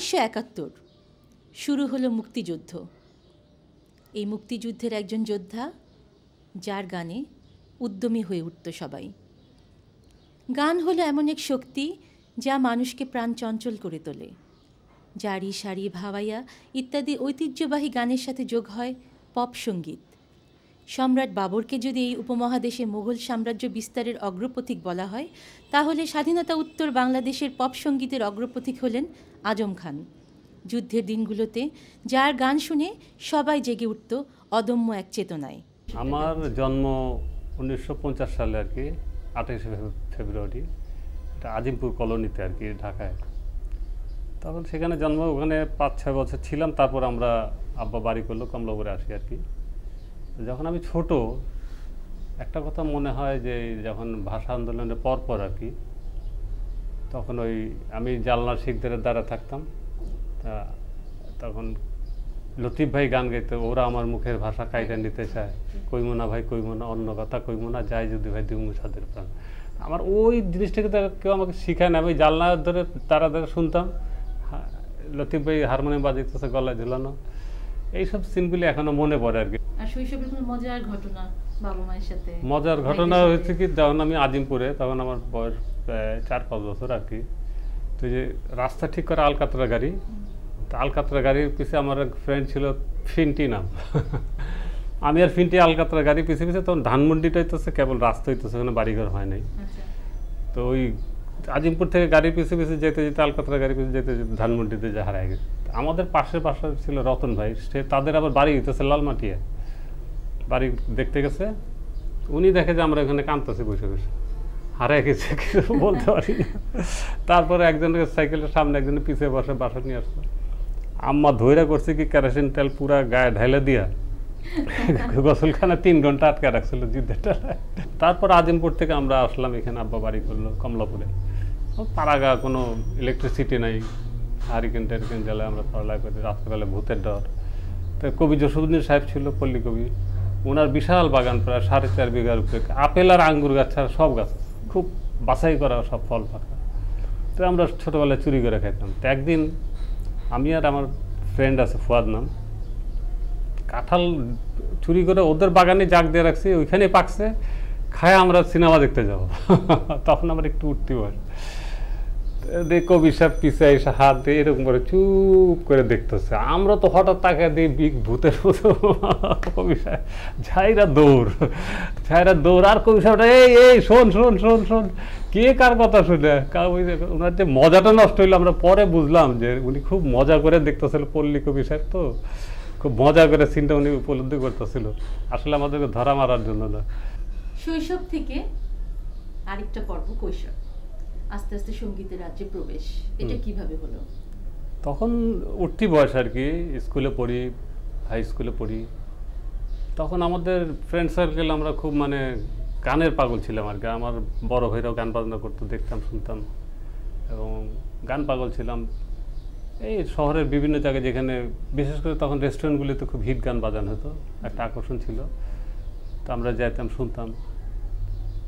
1971 শুরু হলো মুক্তিযুদ্ধ। এই মুক্তিযুদ্ধের একজন যোদ্ধা যার গানে উদ্যমী হয়ে উঠত সবাই। গান হলো এমন এক শক্তি যা মানুষকে প্রাণ চঞ্চল করে তোলে। জারি সারি ভাওয়াইয়া ইত্যাদি ঐতিহ্যবাহী গানের সাথে যোগ হয় পপ সঙ্গীত। সম্রাট বাবরকে যদি এই উপমহাদেশে মুঘল সাম্রাজ্য বিস্তারের অগ্রপথিক বলা হয়, তাহলে স্বাধীনতা উত্তর বাংলাদেশের পপ সঙ্গীতের অগ্রপথিক হলেন আজম খান। যুদ্ধের দিনগুলোতে যার গান শুনে সবাই জেগে উঠত অদম্য এক চেতনায়। আমার জন্ম 1950 সালে আর কি 28 ফেব্রুয়ারি, এটা আজিমপুর কলোনিতে আর কি, ঢাকায়। তখন সেখানে জন্ম, ওখানে 5-6 বছর ছিলাম। তারপর আমরা আব্বা বাড়ি করলো, কমলাপুরে আসি আর কি। যখন আমি ছোট, একটা কথা মনে হয় যে যখন ভাষা আন্দোলনের পরপর আর কি, তখন ওই আমি জালনার শিখদের দ্বারা থাকতাম। তখন লতিফ ভাই গান গাইতে, ওরা আমার মুখের ভাষা কাইটা নিতে চায়, কইমো না ভাই কইমো না, অন্য কথা কইমো না, যাই যদি ভাই দিমু সাদের প্রাণ। আমার ওই জিনিসটাকে কেউ আমাকে শিখায় না। আমি জালনার ধরে তারা ধরে শুনতাম, লতিফ ভাই হারমোনিয়াম বাজাইতেছে, গলায় ঝুলানো, এইসব সিনগুলি এখনো মনে পড়ে আর কি। আর শৈশবের কোনো মজার ঘটনা বাবা মায়ের সাথে? মজার ঘটনা হয়েছে কি, যখন আমি আজিমপুরে, তখন আমার বয়স 4-5 বছর আর কি। তো যে রাস্তা ঠিক করে আলকাতরা গাড়ি, তো আলকাতরা গাড়ির পিছিয়ে আমার এক ফ্রেন্ড ছিল, ফিন্টি নাম। আমি আর ফিন্টি আলকাতরা গাড়ি পিছিয়ে পিছিয়ে, তখন ধানমন্ডিটা হইতেছে, কেবল রাস্তা হইতেছে, ওখানে বাড়িঘর হয় নাই। তো ওই আজিমপুর থেকে গাড়ির পিছিয়ে পিছিয়ে যেতে যেতে, আলকাতরা গাড়ি পিছিয়ে যেতে যেতে ধানমন্ডিতে যে হারায় গেছে। আমাদের পাশে ছিল রতন ভাই, সে তাদের আবার বাড়ি হইতেছে লালমাটিয়া, বাড়ি দেখতে গেছে। উনি দেখে যে আমরা এখানে কাঁদতেছি বসে বসে, হারায় গেছে, কিছু বলতে পারি না। তারপরে একজনের সাইকেলের সামনে, একজনের পিছিয়ে বসে বাসা নিয়ে আসতো। আম্মা ধৈর্য করছে কি, কেরোসিন তেল পুরা গায়ে ঢাইলে দিয়া গোসলখানা 3 ঘন্টা আটকে রাখছিল যুদ্ধটা। তারপর আজিমপুর থেকে আমরা আসলাম এখানে, আব্বা বাড়ি করলো কমলাপুরে। পাড়াগা, কোনো ইলেকট্রিসিটি নাই, হারিকেন টারিকেন জ্বালে আমরা পড়ালেখা করি, রাত্রেবেলা ভূতের ডর। তো কবি জসিমউদ্দিন সাহেব ছিল, পল্লী কবি, ওনার বিশাল বাগান, প্রায় 4.5 বিঘার উপরে, আপেল আর আঙ্গুর গাছ ছাড়া সব গাছ, খুব বাছাই করা সব ফল পাকা। তো আমরা ছোটোবেলায় চুরি করে খাইতাম। তো একদিন আমি আর আমার ফ্রেন্ড আছে ফুয়াদ নাম, কাঁঠাল চুরি করে ওদের বাগানে জাগ দিয়ে রাখছি, ওইখানে পাকছে, খায় আমরা সিনেমা দেখতে যাব। তখন আমার একটু উঠতে হয়, কবি সাহেব পিছিয়ে এসে হাত দিয়ে এরকম করে চুপ করে দেখতেছে। আমরা তো হঠাৎ তাকে দিই বিগ ভূতের মতো, কবি সাহেব ঝাইরা দৌড়, আর কবি সাহেবটা এই শোন শোন শোন শোন, কে কার কথা শুনে। ওনার যে মজাটা নষ্ট হইলো, আমরা পরে বুঝলাম যে উনি খুব মজা করে দেখতেছিল, পল্লী কবি সাহেব তো খুব মজা করে সিনটা উনি উপলব্ধি করতেছিল, আসলে আমাদেরকে ধরা মারার জন্য না। শৈশব থেকে আরেকটা পর্ব কৈশোর, আস্তে আস্তে সঙ্গীতের রাজ্যে প্রবেশ, এটা কিভাবে হলো? তখন উঠতি বয়স আর কি, স্কুলে পড়ি, হাই স্কুলে পড়ি। তখন আমাদের ফ্রেন্ড সার্কেল, আমরা খুব মানে গানের পাগল ছিলাম আর কি। আমার বড় ভাইরাও গান বাজনা করতো, দেখতাম শুনতাম, এবং গান পাগল ছিলাম। এই শহরের বিভিন্ন জায়গায়, যেখানে বিশেষ করে তখন রেস্টুরেন্টগুলিতে খুব হিট গান বাজানো হতো, একটা আকর্ষণ ছিল, তো আমরা যাইতাম, শুনতাম।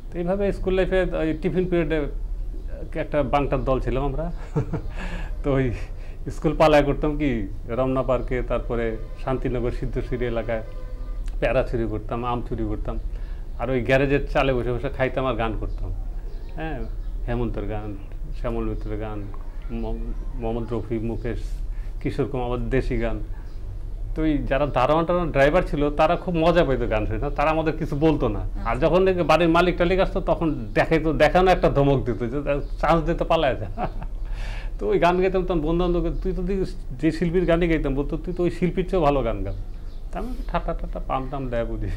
তো এইভাবে স্কুল লাইফে টিফিন পিরিয়ডে একটা বাংটার দল ছিলাম আমরা। তো ওই স্কুল পালায় করতাম কি, রমনা পার্কে, তারপরে শান্তিনগর সিদ্ধশ্রী এলাকায় প্যারা চুরি করতাম, আম চুরি করতাম, আর ওই গ্যারেজের চালে বসে বসে খাইতাম আর গান করতাম। হ্যাঁ, হেমন্তের গান, শ্যামল মিত্রের গান, মোহাম্মদ রফি, মুকেশ, কিশোর কুমার, আমাদের দেশি গান। তো ওই যারা দারোয়ান ড্রাইভার ছিল, তারা খুব মজা পাইতো গান শুনে, তারা আমাদের কিছু বলতো না। আর যখন বাড়ির মালিক টালিক আসতো, তখন দেখানো একটা ধমক দিত, যে চান্স দিতে পালায় যা। তো ওই গান গাইতাম, তখন বন্ধু বান্ধব, তুই তো যে শিল্পীর গানই গাইতাম, বলতো তুই তো ওই শিল্পীর চেয়েও ভালো গান গান। আমি ঠাট্টা ঠাট্টা পাম টাম দেয় বুঝি।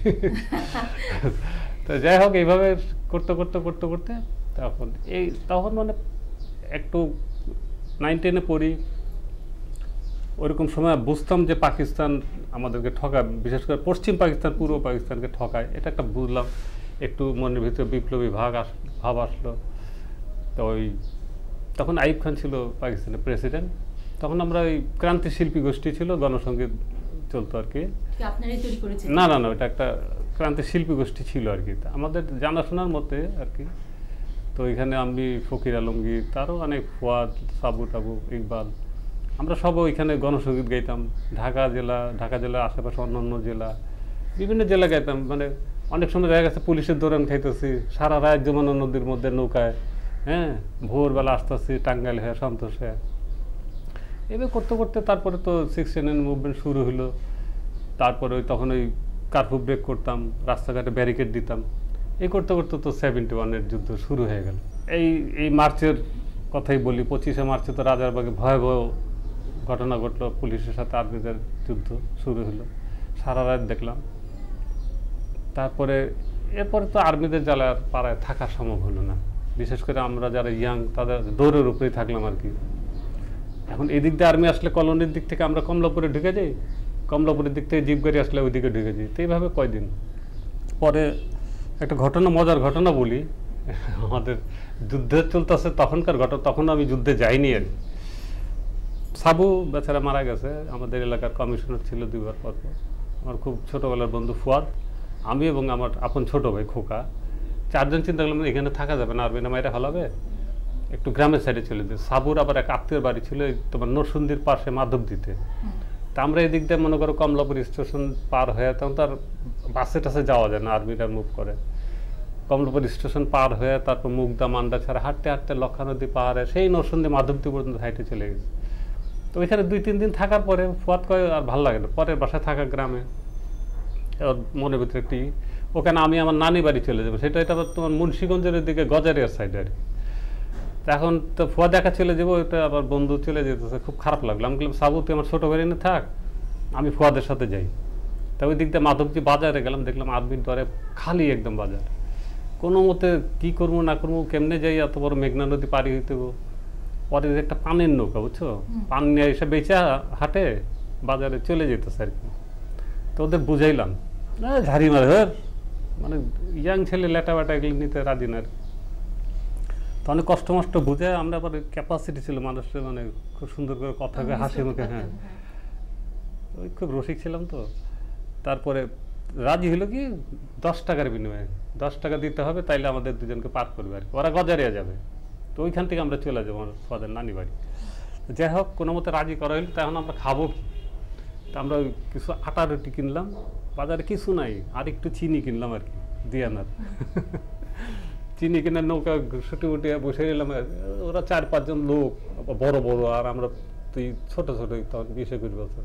তো যাই হোক, এইভাবে করতে করতে করতে করতে তখন মানে একটু 9-10-এ পড়ি, ওইরকম সময় বুঝতাম যে পাকিস্তান আমাদেরকে ঠকায়, বিশেষ করে পশ্চিম পাকিস্তান পূর্ব পাকিস্তানকে ঠকায়, এটা একটা বুঝলাম। একটু মনের ভিতরে বিপ্লবী ভাব আসলো। তো তখন আইয়ুব খান ছিল পাকিস্তানের প্রেসিডেন্ট। তখন আমরা ওই ক্রান্তি শিল্পী গোষ্ঠী ছিল, গণসংগীত চলতো আর কি। না না না, এটা একটা ক্রান্তি শিল্পী গোষ্ঠী ছিল আর কি, আমাদের জানাশোনার মতে আর কি। তো এখানে আমি, ফকির আলমগীর, তারও অনেক, ফুয়াদ, সাবু টাবু, ইকবাল, আমরা সব ওইখানে গণসঙ্গীত গাইতাম। ঢাকা জেলার আশেপাশে অন্যান্য জেলা, বিভিন্ন জেলা গাইতাম। মানে অনেক সময় দেখা গেছে পুলিশের দৌড়ান খাইতেছি সারা রাত যমুনা নদীর মধ্যে নৌকায়, হ্যাঁ, ভোরবেলা আসতেছি টাঙ্গাইল হয়ে সন্তোষ হয়ে। এবার করতে করতে তারপরে তো 6 মুভমেন্ট শুরু হলো। তারপরে তখন ওই কার্ফু ব্রেক করতাম, রাস্তাঘাটে ব্যারিকেড দিতাম। এই করতে করতে তো 71-এর যুদ্ধ শুরু হয়ে গেল। এই মার্চের কথাই বলি, 25শে মার্চে তো রাজারবাগে ভয়াবহ ঘটনা ঘটলো, পুলিশের সাথে আর্মিদের যুদ্ধ শুরু হলো, সারা রাত দেখলাম। তারপরে এরপরে তো আর্মিদের জ্বালায় পাড়ায় থাকা সম্ভব হলো না, বিশেষ করে আমরা যারা ইয়াং তাদের দৌড়ের উপরেই থাকলাম আর কি। এখন এদিক দিয়ে আর্মি আসলে কলোনির দিক থেকে আমরা কমলাপুরে ঢুকে যাই, কমলাপুরের দিক থেকে জিপ গাড়ি আসলে ওইদিকে ঢুকে যাই। তো এইভাবে কয়দিন পরে একটা ঘটনা, মজার ঘটনা বলি। আমাদের যুদ্ধে চলতেছে তখনকার ঘটনা, তখন আমি যুদ্ধে যাইনি আর। সাবু বেচারা মারা গেছে, আমাদের এলাকার কমিশনার ছিল 2 বার পর। আমার খুব ছোটোবেলার বন্ধু ফুয়াদ, আমি এবং আমার আপন ছোটো ভাই খোকা, 4 জন চিন্তা করলাম এখানে থাকা যাবে না, আরবিনা মাইরা ফেলাবে, একটু গ্রামের সাইডে চলে যেত। সাবুর আবার এক আত্মীয়র বাড়ি ছিল তোমার নরসুন্দির পাশে মাধবদীতে। তা আমরা এদিক দিয়ে মনে করো কমলাপুর স্টেশন পার হয়ে, তখন তার বাসে টাসে যাওয়া যায় না, আর্মিরা মুভ করে। কমলাপুর স্টেশন পার হয়ে তারপর মুগদা মান্ডা ছাড়া হাঁটতে হাঁটতে লক্ষা নদী পাহাড়ে সেই নরসুন্দি মাধবদী পর্যন্ত হাইটে চলে গেছে। তো ওইখানে 2-3 দিন থাকার পরে ফুয়াদ কয় আর ভালো লাগে না, পরের বাসায় থাকা গ্রামে। ওর মনের ভিতরে একটি ওখানে আমি আমার নানি বাড়ি চলে যাবো, সেটা এটা তোমার মুন্সিগঞ্জের দিকে গজারিয়ার সাইডে আর কি। এখন তো ফুয়া দেখা চলে যাবো, এটা আবার বন্ধু চলে যেতেছে, খুব খারাপ লাগলো। আমি বললাম সাবু তুই আমার ছোটো বাড়ি না থাক, আমি ফুয়াদের সাথে যাই। তা ওই দিক দিয়ে মাধবজি বাজারে গেলাম, দেখলাম আর্মির দরে খালি একদম বাজার। কোনো মতে কী করবো না করবো, কেমনে যাই, এত বড় মেঘনা নদী পাড়ি হইতে। পরে একটা পানের নৌকা, বুঝছো, পান নিয়ে এসে বেচা হাটে বাজারে চলে যেতেছে আর কি। তো ওদের বুঝাইলাম, ঝাড়ি মারে মানে ইয়াং ছেলে লেটা বেটা এগুলো নিতে রাজি না আর কি। তো অনেক কষ্ট মষ্ট বুঝে আমরা আবার ক্যাপাসিটি ছিল মানুষের, মানে খুব সুন্দর করে কথা হাসি মুখে, হ্যাঁ, ওই খুব রসিক ছিলাম তো। তারপরে রাজি হলো কি 10 টাকার বিনিময়ে, 10 টাকা দিতে হবে, তাইলে আমাদের দুজনকে পার করবে আর কি, ওরা গজারিয়া যাবে। তো ওইখান থেকে আমরা চলে যাবো আমার ফাদার নানি বাড়ি। যাই হোক কোনো মতে রাজি করা হইলো। তখন আমরা খাবো কি, তা আমরা ওই কিছু আটা রুটি কিনলাম, বাজারে কিছু নাই, আর একটু চিনি কিনলাম আর কি, দিয়ানার চিনি কিনে নৌকা ছুটে উঠে বসে নিলাম। ওরা 4-5 জন লোক, বড় বড়, আর আমরা তুই ছোট ছোট, তখন 20-21 বছর,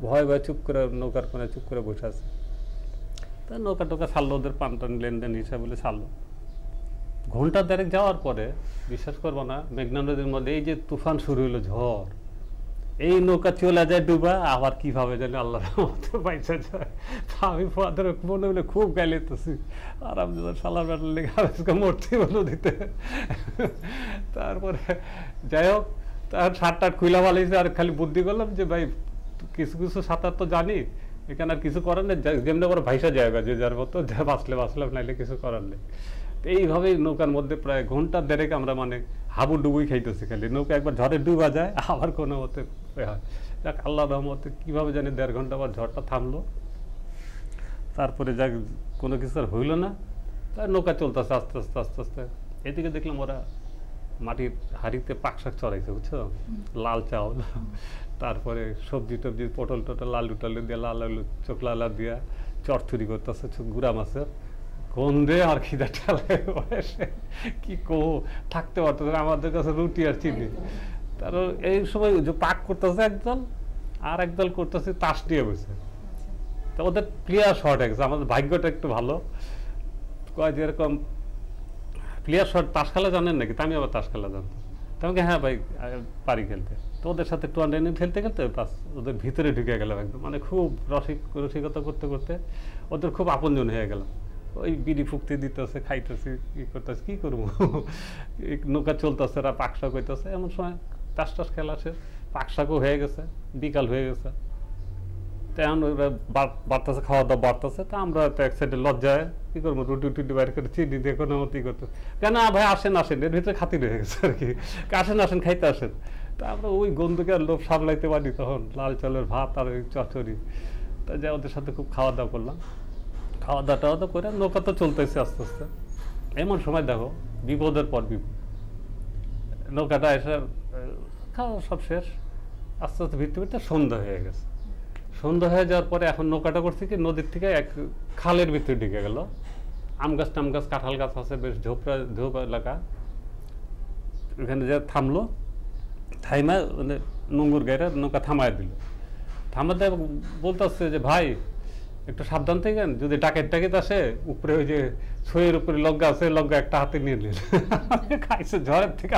ভয় ভয় চুপ করে নৌকার কোণে চুপ করে বসে আছে। তা নৌকা টোকা ছাড়লো, ওদের পানটান লেনদেন হিসাব বলে ছাড়লো। ঘন্টা 1.5 যাওয়ার পরে বিশ্বাস করবো না, মেঘনা নদীর মধ্যে এই যে তুফান শুরু হলো, ঝড়, এই নৌকা চলে যায় ডুবা, আবার কিভাবে জানি আল্লাহর রহমতে বাইচা যায়। তা আমি ফাদার মনে হলে খুব গাইলেতেছি, আর আমি সালার ব্যাটার লেগে আজকে মরতে বলো দিতে। তারপরে যাই হোক, তার 7-8 খুইলা পালিয়েছে, আর খালি বুদ্ধি করলাম যে ভাই কিছু কিছু সাঁতার তো জানি, এখানে আর কিছু করার নেই, যেমনি করে ভাইসা যায়গা, যে যার মতো, যা বাঁচলাম, নাইলে কিছু করার নেই। এইভাবেই নৌকার মধ্যে প্রায় ঘন্টা 1.5 আমরা মানে হাবু ডুবুই খাইতেছি খালি। নৌকা একবার ঝড়ে ডুবা যায়, আবার কোনো মতে হয়। যাক আল্লাহ রহমতে কীভাবে জানি 1.5 ঘন্টা পর ঝড়টা থামলো। তারপরে যাক কোনো কিছু আর হইল না, তাই নৌকা চলতেছে আস্তে আস্তে আস্তে আস্তে। এদিকে দেখলাম ওরা মাটির হাঁড়িতে পাক শাক চড়াইছে, বুঝছো, লাল চাউল, তারপরে সবজি টবজি, পটল টটল, আলু টালু দিয়ে, লাল আলু চোখলা আলা দিয়া চড়চুরি করতেছে গুড়া মাছের গন্ধে। আর খিদা ঠেলে বয়সে কি কো থাকতে পারতেছে না, আমাদের কাছে রুটি আর চিনি। তার এই সময় যে পাক করতেছে একদল, আর একদল করতেছে তাস দিয়ে বসে। তো ওদের প্লেয়ার শর্ট হয়ে গেছে, আমাদের ভাগ্যটা একটু ভালো। কয় যে এরকম প্লেয়ার শর্ট তাস খেলা জানেন নাকি? তা আমি আবার তাস খেলা জানতাম। তোমাকে হ্যাঁ ভাই পারি খেলতে। তো ওদের সাথে টুয়ান্ডাইন খেলতে খেলতে বাস ওদের ভিতরে ঢুকে গেলাম একদম, মানে খুব রসিকতা করতে করতে ওদের খুব আপনজন হয়ে গেলাম। ওই বিড়ি ফুকতে দিতেছে, খাইতেছি, ই করতেছে, কী করবো, নৌকা চলতেছে, ওরা পাকশাক হইতেছে। এমন সময় তাস টাস খেলা শেষ, পাকশাকও হয়ে গেছে, বিকাল হয়ে গেছে। তেমন ওরা বাড়তেছে, খাওয়া দাওয়া বাড়তেছে। তা আমরা তো এক সাইডে লজ্জায় কী করবো, রুটি টুটি বাইর করে চিনি দিয়ে কোনো মতো করতে, কেন ভাই আসেন এর ভিতরে খাতির হয়ে গেছে আর কি, আসেন খাইতে আসেন। তা আমরা ওই গন্ধকে আর লোভ সামলাইতে পারি, তখন লাল চালের ভাত আর ওই চচ্চড়ি। তা যা ওদের সাথে খুব খাওয়া দাওয়া করলাম, খাওয়া দাওয়া করে নৌকা তো চলতেছে আস্তে আস্তে। এমন সময় দেখো বিপদের পর বিপদ, নৌকাটা এসে খাওয়া সব শেষ, আস্তে আস্তে ভিড়তে ভিড়তে সন্ধ্যা হয়ে গেছে। সন্ধ্যা হয়ে যাওয়ার পরে এখন নৌকাটা করছি কি নদীর থেকে এক খালের ভিতরে ঢুকে গেল। আম গাছ টাম গাছ কাঁঠাল গাছ আছে, বেশ ঝোপ এলাকা। ওখানে যে থামলো, থাইমা মানে নোংর গাইরা নৌকা থামায় দিল। থামাতে বলতে আসছে যে ভাই একটু সাবধান থাকেন, যদি ডাকাত আসে উপরে ওই যে ছয়ের উপরে লগ্গা আছে, লগ্গা একটা হাতে নিয়ে নিল। খাইছে ঝড়ের থেকে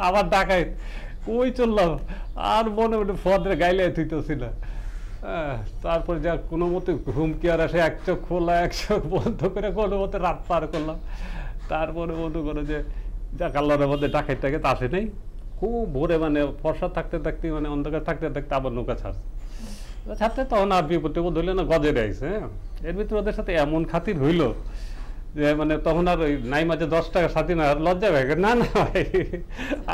আবার ডাকাত ওই চললাম, আর মনে মনে ফদরে গাইলে থুইতেছিল। তারপরে যা কোনো মতে হুমকি আর আসে, এক চোখ খোলা এক চোখ বন্ধ করে কোনো মতে রাত পার করলাম। তারপরে মনে করো যে যা কাল্লারের মধ্যে ডাকাত আসে নেই। খুব ভোরে মানে ফর্সা থাকতে থাকতে মানে অন্ধকার থাকতে থাকতে আবার নৌকা ছাড়তে তখন আর বিপদ টিপদ হইলে না গজে রাইছে। এর ভিতরে ওদের সাথে এমন খাতির হইল যে মানে তখন আর ওই নাই মাঝে 10 টাকা সাথী না, আর লজ্জা ভাই না না ভাই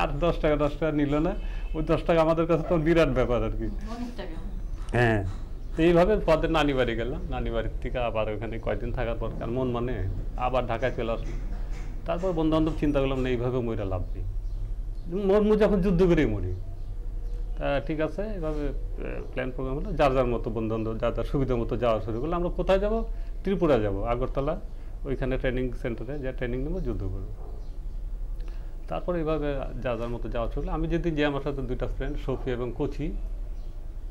আর 10 টাকা নিল না। ওই 10 টাকা আমাদের কাছে তখন বিরাট ব্যাপার আর কি। হ্যাঁ, তো এইভাবে পদের নানি বাড়ি গেলাম। নানি বাড়ির থেকে আবার ওখানে কয়েকদিন থাকার পর আর মন মানে আবার ঢাকায় চলে আসলাম। তারপর বন্ধু বান্ধব চিন্তা করলাম না এইভাবে মইরা লাভ নেই, মরমু যখন যুদ্ধ করেই মরি। তা ঠিক আছে, এভাবে প্ল্যান প্রোগ্রাম হলো, যার যার মতো বন্ধু বান্ধব যার যার সুবিধা মতো যাওয়া শুরু করলো। আমরা কোথায় যাব? ত্রিপুরা যাব, আগরতলা ওইখানে ট্রেনিং সেন্টারে যা ট্রেনিং নেবো, যুদ্ধ করবো। তারপরে এইভাবে যার যার মতো যাওয়া শুরু হলো। আমি যেদিন যে আমার সাথে 2টা ফ্রেন্ড সফি এবং কোচি,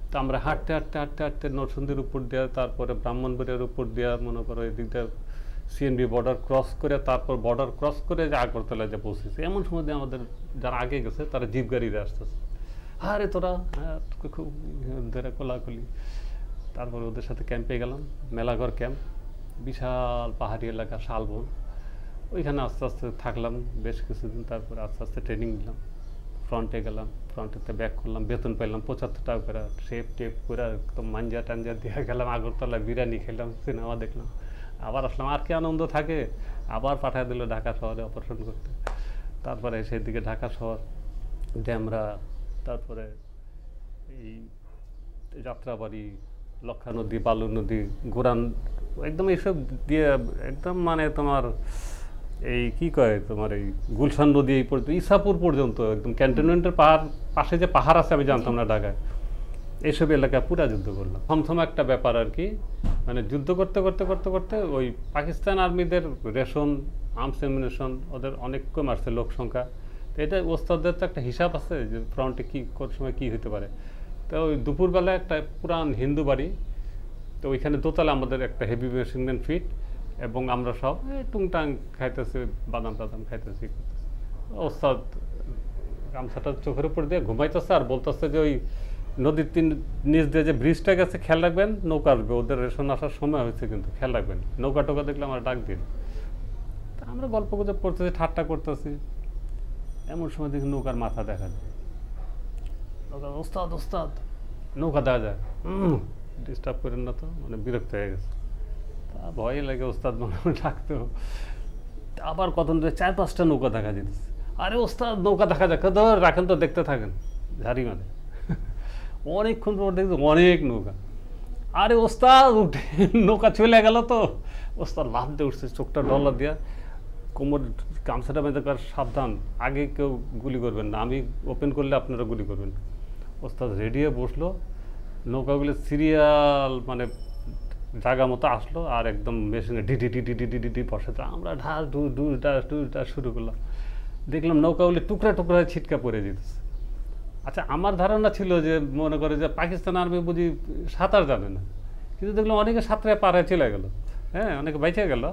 তো আমরা হাঁটতে হাঁটতে হাঁটতে হাঁটতে নরসিংদীর উপর দেওয়া, তারপরে ব্রাহ্মণবাড়িয়ার উপর দেওয়া, মনে করো এদিকটা সিএনবি বর্ডার ক্রস করে, তারপর বর্ডার ক্রস করে যে আগরতলায় যে পৌঁছেছে। এমন সময় আমাদের যারা আগে গেছে তারা জিপ গাড়িতে আসতেছে, আরে তোরা হ্যাঁ খুব ধরে কোলাকুলি। তারপরে ওদের সাথে ক্যাম্পে গেলাম, মেলাঘর ক্যাম্প, বিশাল পাহাড়ি এলাকা, শালবন। ওইখানে আস্তে আস্তে থাকলাম বেশ কিছুদিন। তারপরে আস্তে আস্তে ট্রেনিং নিলাম, ফ্রন্টে গেলাম, ফ্রন্টেতে ব্যাক করলাম, বেতন পাইলাম 75 টাকা করে, শেপ টেপ করে একদম মাঞ্জা টাঞ্জা দিয়ে গেলাম আগরতলা, বিরিয়ানি খেলাম, সিনেমা দেখলাম, আবার আসলাম। আর কি আনন্দ থাকে। আবার পাঠায় দিল ঢাকা শহরে অপারেশন করতে। তারপরে সেদিকে ঢাকা শহর, ড্যামরা, তারপরে এই যাত্রাবাড়ি, লক্ষা নদী, বালু নদী, গোরান, একদম এইসব দিয়ে একদম মানে তোমার এই কি কয় তোমার এই গুলশান নদী এই পর্যন্ত, ইসাপুর পর্যন্ত, একদম ক্যান্টনমেন্টের পাশে যে পাহাড় আছে আমি জানতাম না ঢাকায়, এইসব এলাকায় পুরা যুদ্ধ করলাম। থমথম একটা ব্যাপার আর কি, মানে যুদ্ধ করতে করতে করতে করতে ওই পাকিস্তান আর্মিদের রেশন, আর্মস এমিউনিশন ওদের অনেক কম আসছে লোক সংখ্যা। তো এটা ওস্তাদদের তো একটা হিসাব আছে যে ফ্রন্টে কী কোন সময় কী হতে পারে। তো ওই দুপুরবেলা একটা পুরান হিন্দু বাড়ি, তো ওইখানে দোতলা আমাদের একটা হেভি মেশিন গান ফিট, এবং আমরা সব টুংটাং খাইতেছি, বাদাম টাদাম খাইতেছি। ওস্তাদ গামছাটা চোখের উপর দিয়ে ঘুমাইতেছে আর বলতেছে যে ওই নদীর নিচ দিয়ে যে ব্রিজটা গেছে খেয়াল রাখবেন, নৌকা আসবে, ওদের রেশন আসার সময় হয়েছে কিন্তু খেয়াল রাখবেন। নৌকা টোকা দেখলে আমার ডাক দিন। তা আমরা গল্প গুজব করতেছি, ঠাট্টা করতেছি। এমন সময় দেখি নৌকার মাথা দেখা যায়। ওস্তাদ ওস্তাদ নৌকা দেখা যায়, ডিস্টার্ব করেন না তো, মানে বিরক্ত হয়ে গেছে। তা ভয় লাগে, ওস্তাদ মনে মনে ডাকতো। আবার কত 4-5টা নৌকা দেখা যেতেছে। আরে ওস্তাদ নৌকা দেখা যাক, ধর রাখেন তো, দেখতে থাকেন। ঝাড়ি মানে অনেকক্ষণ পর দেখছি অনেক নৌকা। আরে ওস্তাদ উঠে নৌকা চলে গেল তো। ওস্তাদ লাফ দিয়ে উঠছে, চোখটা ডলা দিয়া, কোমর গামছাটা বেঁধে কার, সাবধান, আগে কেউ গুলি করবেন না, আমি ওপেন করলে আপনারা গুলি করবেন। ওস্তাদ রেডি হয়ে বসলো, নৌকাগুলো সিরিয়াল মানে জায়গা মতো আসলো, আর একদম মেশিনে ডিডি ডিডি ডিডি ডিডি বসাতে আমরা ঢাস ডুস শুরু করলাম। দেখলাম নৌকাগুলি টুকরা টুকরা ছিটকা পড়ে যেতেছে। আচ্ছা, আমার ধারণা ছিল যে মনে করে যে পাকিস্তান আর্মি বুঝি সাঁতার জানে না, কিন্তু দেখলাম অনেকে সাঁতরে পাড়ায় চলে গেল, হ্যাঁ অনেকে বেঁচে গেল।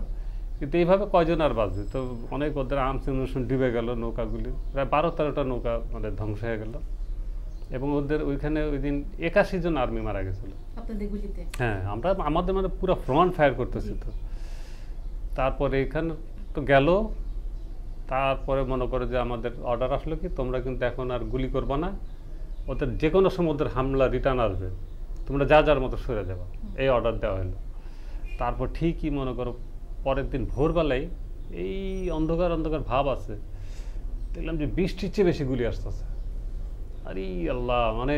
কিন্তু এইভাবে কয়জন আর বাঁচবে? তো অনেক ওদের আর্মস এমিউনিশন ডুবে গেল, নৌকাগুলি প্রায় 12-13টা নৌকা মানে ধ্বংস হয়ে গেল। এবং ওদের ওইখানে ওই দিন 81 জন আর্মি মারা গেছিল। হ্যাঁ, আমরা আমাদের মানে পুরো ফ্রন্ট ফায়ার করতেছি। তো তারপরে এখানে তো গেল। তারপরে মনে করে যে আমাদের অর্ডার আসলো কি, তোমরা কিন্তু এখন আর গুলি করবা না, ওদের যে কোনো সময় ওদের হামলা রিটার্ন আসবে, তোমরা যা যার মতো সরে যাবা, এই অর্ডার দেওয়া হলো। তারপর ঠিকই মনে করো পরের দিন ভোরবেলায় এই অন্ধকার অন্ধকার ভাব আছে, দেখলাম যে বৃষ্টির চেয়ে বেশি গুলি আসতেছে। আরে আল্লাহ, মানে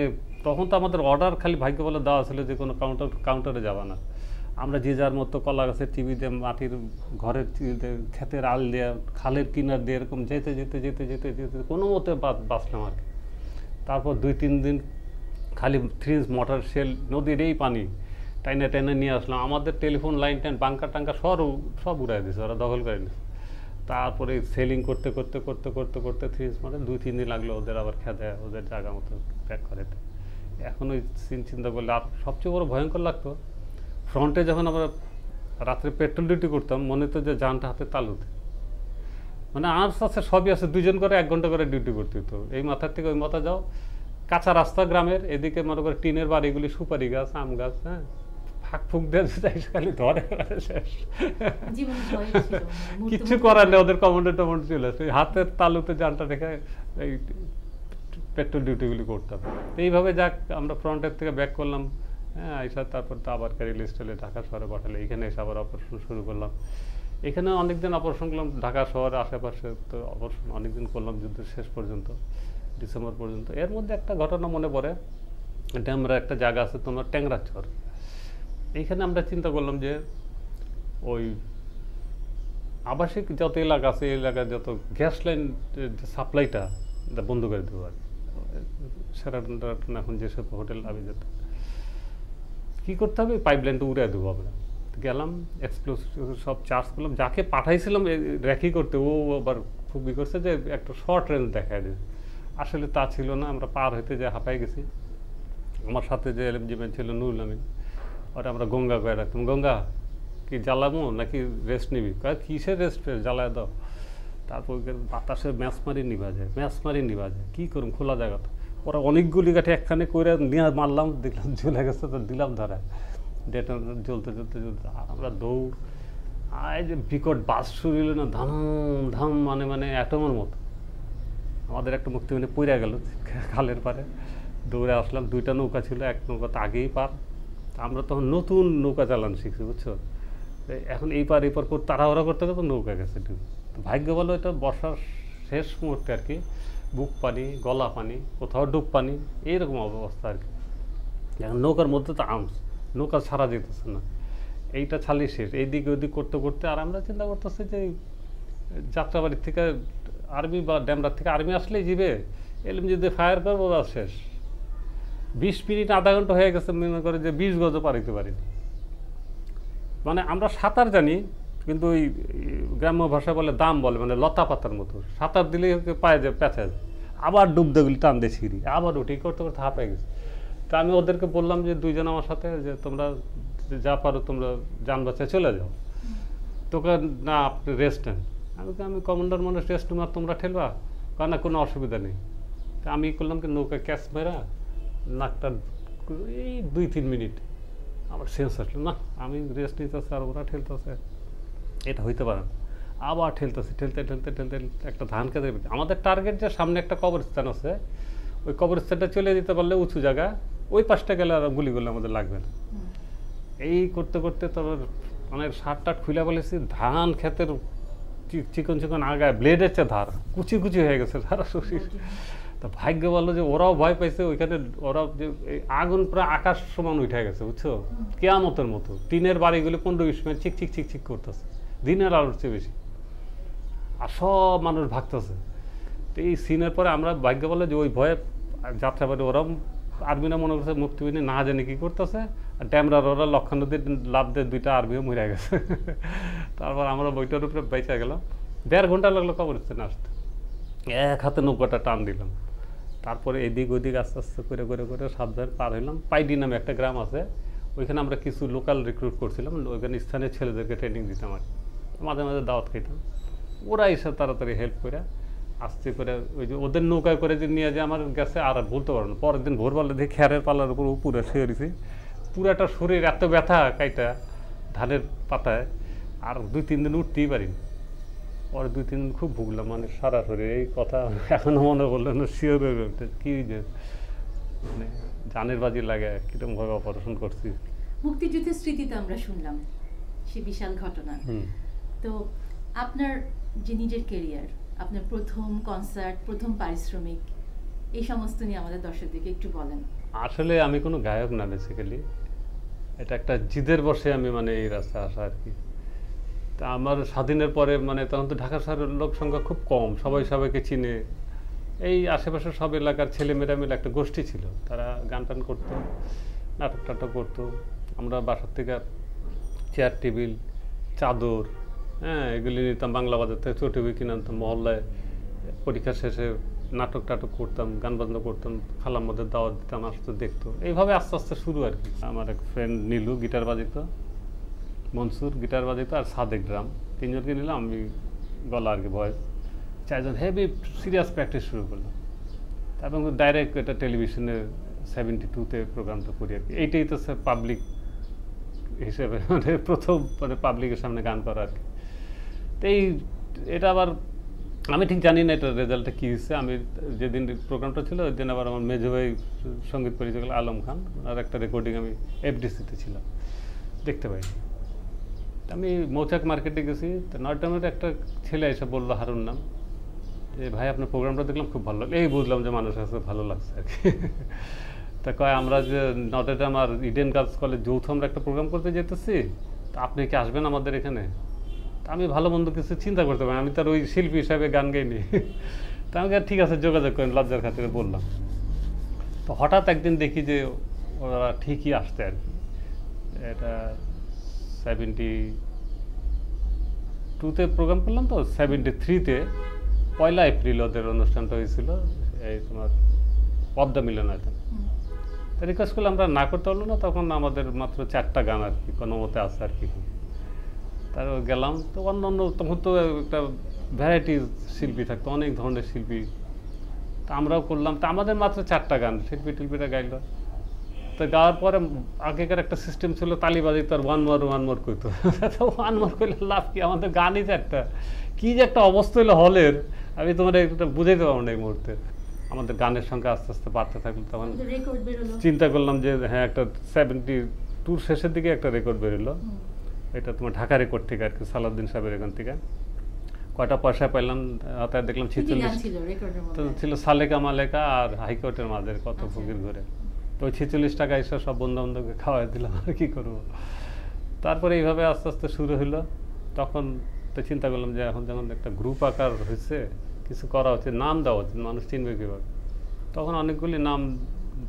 তখন তো আমাদের অর্ডার খালি ভাগ্য বলে দেওয়া ছিল যে কোনো কাউন্টারে যাবা না। আমরা যে যার মতো কলা গাছের টিভিতে, মাটির ঘরের ক্ষেতের আল দিয়ে, খালের কিনার দিয়ে এরকম যেতে যেতে যেতে যেতে যেতে কোনো মতে বাঁচলাম আর কি। তারপর 2-3 দিন খালি 3 ইঞ্চ মোটর শেল নদীর এই পানি টাইনা টাইনা নিয়ে আসলাম। আমাদের টেলিফোন লাইন টাইন বাঙ্কার টাঙ্কার সব উড়াই দিয়েছে, ওরা দখল করে নিয়েছে। তারপরে সেলিং করতে করতে করতে করতে করতে 3 ইঞ্চ মোটর 2-3 দিন লাগলো ওদের আবার খেতে, ওদের জায়গা মতো প্যাক করে। এখন ওই সিন চিন্তা করলে আর সবচেয়ে বড় ভয়ঙ্কর লাগতো, ফ্রন্টে যখন আমরা রাত্রে পেট্রোল ডিউটি করতাম, মনে হতো যে জানটা হাতে তালুতে, মানে আর্টস আছে সবই আছে, 2জন করে 1 ঘন্টা করে ডিউটি করতে হতো। এই মাথার থেকে ওই মাথা যাও, কাঁচা রাস্তা গ্রামের, এদিকে মনে করে টিনের বাড়িগুলি, সুপারি গাছ, আম গাছ, হ্যাঁ, ফাঁক ফুক দিয়ে খালি ধরে শেষ। কিচ্ছু করার নেই, ওদের কমান্ডো টমান্ডো চলে আসে, হাতের তালুতে জানটা রেখে এই পেট্রোল ডিউটিগুলি করতাম। এইভাবে যাক আমরা ফ্রন্টের থেকে ব্যাক করলাম, হ্যাঁ, আইসা তারপর তো আবার ক্যারিল স্টাইলে ঢাকা শহরে পাঠালে, এখানে এসে আবার অপারেশন শুরু করলাম। এখানে অনেকদিন অপারেশন করলাম, ঢাকা শহরে আশেপাশে তো অপারেশন অনেকদিন করলাম, যুদ্ধের শেষ পর্যন্ত, ডিসেম্বর পর্যন্ত। এর মধ্যে একটা ঘটনা মনে পড়ে, এটা আমরা একটা জায়গা আছে তোমার ট্যাংরাচর, এইখানে আমরা চিন্তা করলাম যে ওই আবাসিক যত এলাকা আছে, এই এলাকার যত গ্যাস লাইন সাপ্লাইটা বন্ধ করে দেবো আর সেরাটন এখন যেসব হোটেল আমি যেত, কী করতে হবে, পাইপ লাইনটা উড়ে দেবো আমরা। গেলাম, এক্সপ্লোসিভ সব চার্জ করলাম, যাকে পাঠাইছিলাম র্যাকি করতে, ও আবার খুব ই করছে যে একটা শর্ট রেঞ্জ দেখায় দেবে, আসলে তা ছিল না। আমরা পার হইতে যে হাঁপাই গেছি। আমার সাথে যে এলএমজিম্যান ছিল নুরুল আমিন, ওটা আমরা গঙ্গা করে রাখতাম, গঙ্গা কি জ্বালাবো নাকি রেস্ট নিবি, কিসের রেস্ট জ্বালায় দাও। তারপর বাতাসে ম্যাচ মারি নিভা যায়, কী করুন, খোলা জায়গা তো। ওরা অনেকগুলি কাঠে একখানে করে নিয়ে মারলাম, দেখলাম জ্বলে গেছে, তো দিলাম ধরা, ডেটা জ্বলতে জ্বলতে জ্বলতে আমরা দৌড়। আর যে বিকট বাস শুরু হলো না, ধাম ধাম, মানে অ্যাটমের মতো। আমাদের একটা মুক্তিবাহিনী পইরা গেল খালের পারে, দৌড়ে আসলাম। 2টা নৌকা ছিল, এক নৌকা তো আগেই পার, আমরা তখন নতুন নৌকা চালানো শিখছি, বুঝছো। এখন এই পার করতে তাড়াহুড়া করতে করতে নৌকা গেছে ডুবে। তো ভাগ্য বলো এটা বর্ষার শেষ মুহূর্তে আর কি, বুক পানি, গলা পানি, কোথাও ডুব পানি, এইরকম অবস্থা আর কি। এখন নৌকার মধ্যে তো আর্মস, নৌকা ছাড়া যেতেছে না, এইটা ছালি শেষ, এইদিকে ওইদিক করতে করতে। আর আমরা চিন্তা করতেছি যে যাত্রাবাড়ির থেকে আর্মি বা ড্যামরার থেকে আর্মি আসলেই যাবে, এলএম যদি ফায়ার করবো বা শেষ। 20 মিনিট আধা ঘন্টা হয়ে গেছে, মনে করে যে 20 গজও পারিতে পারিনি। মানে আমরা সাঁতার জানি, কিন্তু ওই গ্রাম্য ভাষা বলে দাম বলে, মানে লতা পাতার মতো সাঁতার দিলে পায়ে যায়, পেঁচা যায়, আবার ডুবদেগুলি টান দিয়ে ছিঁড়ি, আবার উঠি করতে করতে হাঁপায় গেছে। তা আমি ওদেরকে বললাম যে 2জন আমার সাথে, যে তোমরা যা পারো তোমরা যান বাঁচায় চলে যাও, তোকে না আপনি রেস্ট নেন। আমি কমান্ডার মানুষ, রেস্ট নেওয়ার তোমরা ঠেলবা, কারণ না কোনো অসুবিধা নেই। তা আমি করলাম কি, নৌকা ক্যাচ মেরা নাকটা এই 2-3 মিনিট আমার সেন্স আসলো, না আমি রেস্ট নিতেছে আর ওরা ঠেলতেছে, এটা হইতে পারে না। আবার ঠেলতেছে, ঠেলতে ঠেলতে ঠেলতে একটা ধান খেতে, আমাদের টার্গেট যে সামনে একটা কবরস্থান আছে, ওই কবরস্থানটা চলে যেতে পারলে উঁচু জায়গা, ওই পাশটা গেলে আর গুলিগুলো আমাদের লাগবে না। এই করতে করতে তারপর মানে শার্ট টাট খুলে বলেছি, ধান ক্ষেতের চিকন চিকন আগায় ব্লেডের চেয়ে ধার, কুচি কুচি হয়ে গেছে ধারা শশীর। তা ভাগ্য বললো যে ওরাও ভয় পাইছে, ওইখানে ওরা যে আগুন প্রায় আকাশ সমান উঠে গেছে, বুঝছো, কেয়ামতের মতো। টিনের বাড়িগুলি 15-20 মিনিট চিক চিক চিক চিক করতেছে, দিনের আলোর চেয়ে বেশি, আর সব মানুষ ভাগতেছে। তো এই সিনের পরে আমরা ভাগ্য বলে যে ওই ভয়ে যাত্রাবাড়ি, ওরা আর্মিরা মনে করছে মুক্তিবাহিনী না জানি কী করতেছে, আর ড্যামরার ওরা লক্ষণ নদীর লাভ দিয়ে 2টা আর্মিও মরে গেছে। তারপর আমরা বইটার উপরে বেঁচে গেলাম। 1.5 ঘন্টা লাগলো কবরস্থানে আসতে, এক হাতে নৌকাটা টান দিলাম। তারপরে এদিক ওদিক আস্তে আস্তে করে করে করে সাবধান পার হইলাম। পাইডি নামে একটা গ্রাম আছে, ওইখানে আমরা কিছু লোকাল রিক্রুট করছিলাম, ওইখানে স্থানীয় ছেলেদেরকে ট্রেনিং দিতাম আর মাঝে মাঝে দাওয়াত খাইতাম। ওরা এসে তাড়াতাড়ি হেল্প করে আসতে করে ওই যে ওদের নৌকায় করে যে নিয়ে যে আমার গেছে, আর বলতে পারবো না। পরের দিন ভোরবেলা দেখি খেয়ারের পাল্লার উপর পুরো শুয়ে রয়েছি, পুরাটা শরীর এত ব্যথা কাইটা ধানের পাতায়, আর 2-3 দিন উঠতেই পারিনি। পরে 2-3 দিন খুব ভুগলাম, মানে সারা শরীর। এই কথা এখনো মনে বললো না, শিওর কি যে মানে জানের বাজি লাগে, কিরকমভাবে অপারেশন করছি। মুক্তিযুদ্ধের স্মৃতিতে আমরা শুনলাম সে বিশাল ঘটনা। তো আপনার যে নিজের কেরিয়ার, আপনার প্রথম কনসার্ট, প্রথম পারিশ্রমিক, এই সমস্ত নিয়ে আমাদের দর্শকদেরকে একটু বলেন। আসলে আমি কোনো গায়ক না, বেসিক্যালি এটা একটা জিদের বসে আমি মানে এই রাস্তায় আসা আর কি। তা আমার স্বাধীনের পরে মানে তখন তো ঢাকা শহরের লোক সংখ্যা খুব কম, সবাই সবাইকে চিনে, এই আশেপাশে সব এলাকার ছেলেমেয়েরা মিলে একটা গোষ্ঠী ছিল, তারা গান টান করতো, নাটক টাটক করতো। আমরা বাসার থেকে চেয়ার টেবিল চাদর, হ্যাঁ, এগুলি নিতাম বাংলা বাজার থেকে, চটি বই কিনে আনতাম, মহল্লায় পরীক্ষা শেষে নাটক টাটক করতাম, গান বাজনা করতাম, খালার মধ্যে দাওয়াত দিতাম, আসতো দেখতো। এইভাবে আস্তে আস্তে শুরু আর কি। আমার এক ফ্রেন্ড নীলু গিটার বাজিত, মনসুর গিটার বাজিত, আর সাদেক ড্রাম, তিনজনকে নিলাম, আমি গলা আর কি ভয়েস, চারজন হেভি সিরিয়াস প্র্যাকটিস শুরু করলাম। তারপর ডাইরেক্ট এটা টেলিভিশনে 72-তে প্রোগ্রামটা করি আর কি। এইটাই তো পাবলিক হিসেবে মানে প্রথম মানে পাবলিকের সামনে গান করা আর কি। তো এটা আবার আমি ঠিক জানি না এটার রেজাল্টটা কী হচ্ছে। আমি যেদিন প্রোগ্রামটা ছিল ওই দিন আবার আমার মেজো ভাই সঙ্গীত পরিচালক আলম খান, আর একটা রেকর্ডিং আমি এফডিসিতে ছিলাম, দেখতে পাই। আমি মৌচাক মার্কেটে গেছি, তো নয়টামের একটা ছেলে এসে বললো, হারুন নাম, যে ভাই আপনার প্রোগ্রামটা দেখলাম খুব ভালো লাগলো। এই বুঝলাম যে মানুষের কাছে ভালো লাগছে আর কি। তা কয় আমরা যে নটেডাম আর ইডেন গার্লস কলেজ যৌথ আমরা একটা প্রোগ্রাম করতে যেতেছি, তা আপনি কি আসবেন আমাদের এখানে? তা আমি ভালো মন্দ কিছু চিন্তা করতে পারি, আমি তার ওই শিল্পী হিসাবে গান গাইনি। তা আমাকে ঠিক আছে যোগাযোগ করেন, লজ্জার খাতিরে বললাম। তো হঠাৎ একদিন দেখি যে ওরা ঠিকই আসতে আর কি। এটা 72-তে প্রোগ্রাম করলাম, তো 73-তে 1 এপ্রিল ওদের অনুষ্ঠানটা হয়েছিল, এই তোমার পদ্মা মিলনায়তন। তা রিকোয়েস্ট করলে আমরা না করতে পারলো না, তখন আমাদের মাত্র 4টা গান আর কি কোনো মতে আছে আর কি। তারপর গেলাম, তো অন্য তখন তো একটা ভ্যারাইটি শিল্পী থাকতো, অনেক ধরনের শিল্পী, তা আমরাও করলাম। তা আমাদের মাত্র 4টা গান, শিল্পী টিল্পীরা গাইলো। তো গাওয়ার পরে আগেকার একটা সিস্টেম ছিল, তালি বাজিত আর ওয়ান মোর করতো। ওয়ান মোর করলে লাভ কি, আমাদের গানই 4টা, কী যে একটা অবস্থা হলো হলের, আমি তোমার একটা বুঝাইতে পারবো না এই মুহূর্তে। আমাদের গানের সংখ্যা আস্তে আস্তে বাড়তে থাকলো, তখন চিন্তা করলাম যে হ্যাঁ একটা 72 শেষের দিকে একটা রেকর্ড বেরোলো, এটা তোমার ঢাকা রেকর্ড থেকে আর কি, সালাউদ্দিন সাহেবের এখান থেকে। কয়টা পয়সা পাইলাম, হাতে দেখলাম 46, তো ছিল সালেকা মালেকা আর হাইকোর্টের মাঝের কত ফকির ঘুরে। তো ওই 46 টাকা এসে সব বন্ধু বান্ধবকে খাওয়াই দিলাম, আর কি করবো। তারপরে এইভাবে আস্তে আস্তে শুরু হলো। তখন তো চিন্তা করলাম যে এখন যখন একটা গ্রুপ আকার হয়েছে, কিছু করা হচ্ছে, নাম দেওয়া হচ্ছে, মানুষ চিনবে কীভাবে। তখন অনেকগুলি নাম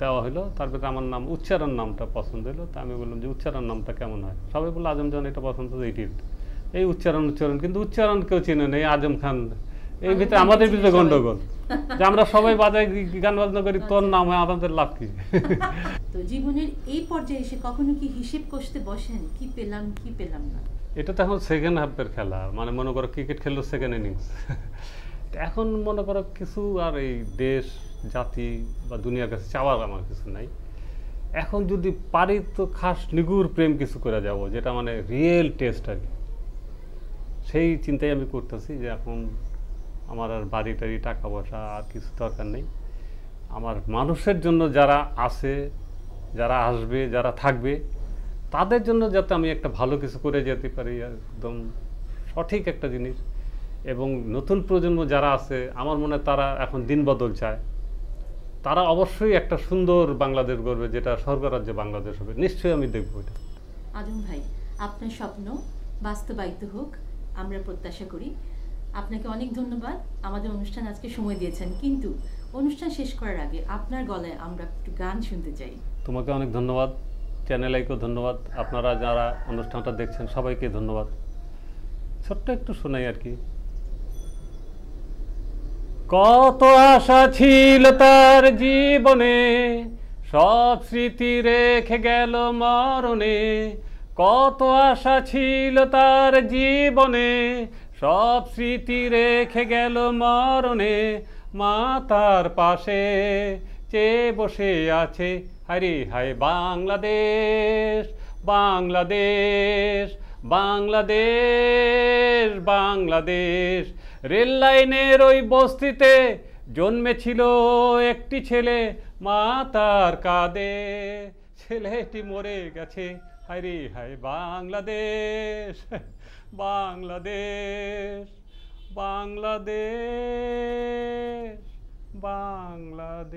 দেওয়া হলো, তারপরে আমার নাম উচ্চারণ নামটা পছন্দ হলো। তা আমি বললাম যে উচ্চারণ নামটা কেমন হয়, সবাই বললো আজম জান এটা পছন্দ, এইটির এই উচ্চারণ, কিন্তু উচ্চারণ কেউ চিনে নেই, আজম খান। এই ভিতরে আমাদের ভিতরে গন্ডগোল, যে আমরা সবাই বাজাই গান বাজনা করি, তোর নাম হয়, আমাদের লাভ কি? তো জীবনের এই পর্যায়ে এসে কখনো কি হিসেব কষতে বসেন, কি পেলাম কি পেলাম না? এটা তো এখন সেকেন্ড হাফের খেলা, মানে মনে করো ক্রিকেট খেললো সেকেন্ড ইনিংস। এখন মনে করো কিছু আর এই দেশ জাতি বা দুনিয়ার কাছে চাওয়ার আমার কিছু নাই। এখন যদি পারি তো খাস নিগুড় প্রেম কিছু করে যাব, যেটা মানে রিয়েল টেস্ট আর কি। সেই চিন্তাই আমি করতেছি যে এখন আমার আর বাড়ি টাড়ি টাকা পয়সা আর কিছু দরকার নেই। আমার মানুষের জন্য যারা আছে, যারা আসবে, যারা থাকবে, তাদের জন্য যাতে আমি একটা ভালো কিছু করে যেতে পারি, একদম সঠিক একটা জিনিস। এবং নতুন প্রজন্ম যারা আছে, আমার মনে হয় তারা এখন দিন বদল চায়, তারা অবশ্যই একটা সুন্দর বাংলাদেশ গড়বে, যেটা স্বর্গরাজ্য বাংলাদেশ হবে। নিশ্চয়ই আমি দেখবো এটা। আজম ভাই, আপনার স্বপ্ন বাস্তবায়িত হোক আমরা প্রত্যাশা করি। আপনাকে অনেক ধন্যবাদ, আমাদের অনুষ্ঠান আজকে সময় দিয়েছেন। কিন্তু অনুষ্ঠান শেষ করার আগে আপনার গলায় আমরা একটু গান শুনতে চাই। তোমাকে অনেক ধন্যবাদ, চ্যানেল আইকেও ধন্যবাদ, আপনারা যারা অনুষ্ঠানটা দেখছেন সবাইকে ধন্যবাদ। ছোট্ট একটু শোনাই আর কি। কত আশা ছিল তার জীবনে, সব স্মৃতি রেখে গেল মরণে। কত আশা ছিল তার জীবনে, সব স্মৃতি রেখে গেল মরণে। মা তার পাশে চেয়ে বসে আছে, হায় হায় বাংলাদেশ, বাংলাদেশ, বাংলাদেশ, বাংলাদেশ। রেল লাইনের ওই বস্তিতে জন্মেছিল একটি ছেলে, মা তার কাঁদে, ছেলেটি মরে গেছে, হায় হায় বাংলাদেশ, বাংলাদেশ, বাংলাদেশ, বাংলাদেশ।